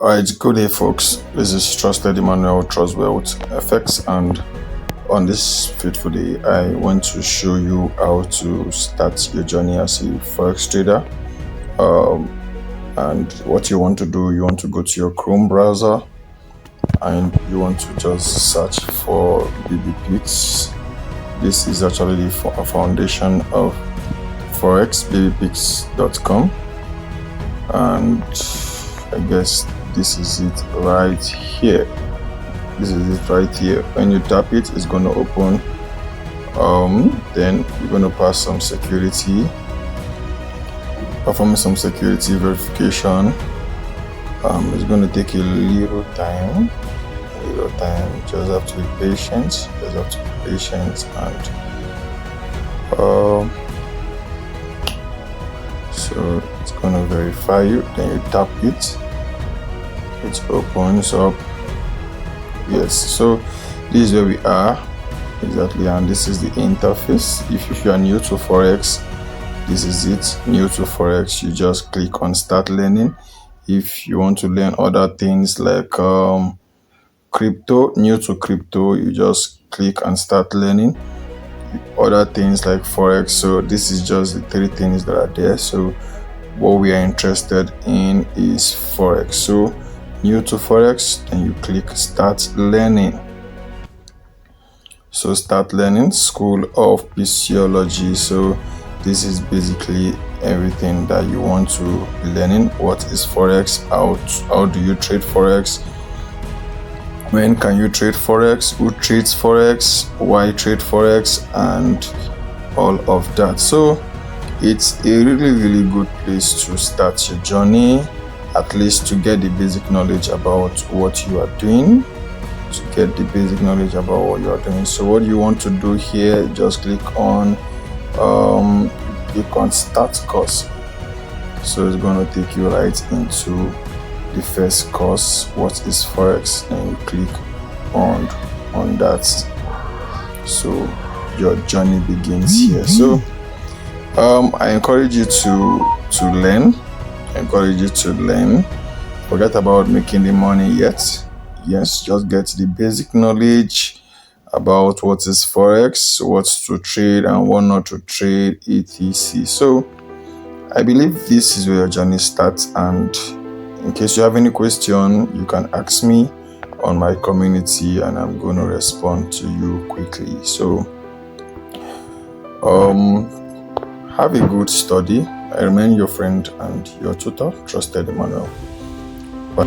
Alright, good day folks. This is Trusted Emmanuel Trust Wealth FX, and on this fateful day I want to show you how to start your journey as a Forex trader. And what you want to do, you want to go to your Chrome browser and you want to just search for BBPix. This is actually for a foundation of Forex, bbpix.com, and I guess this is it right here. When you tap it, it's going to open. Then you're going to pass some security, perform some security verification. It's going to take a little time. Just have to be patient. And so it's going to verify you. Then you tap it. It opens up. Yes, so this is where we are exactly, and this is the interface. If you are new to Forex, this is it. New to Forex, you just click on start learning. If you want to learn other things like crypto, new to crypto, you just click and start learning other things like Forex. So this is just the three things that are there. So what we are interested in is Forex. So new to Forex, then you click start learning. So start learning, School of Pipsology. So this is basically everything that you want to be learning. What is Forex? How do you trade Forex? When can you trade Forex? Who trades Forex? Why trade Forex? And all of that. So it's a really good place to start your journey, at least to get the basic knowledge about what you are doing. So what you want to do here, just click on start course. So it's going to take you right into the first course, what is Forex, and you click on that. So your journey begins here. So I encourage you to learn. Forget about making the money yet. Yes, just get the basic knowledge about what is Forex, what to trade and what not to trade, etc. So I believe this is where your journey starts, and in case you have any question, you can ask me on my community and I'm going to respond to you quickly. So have a good study. I remain your friend and your tutor, Trusted Emmanuel. Bye.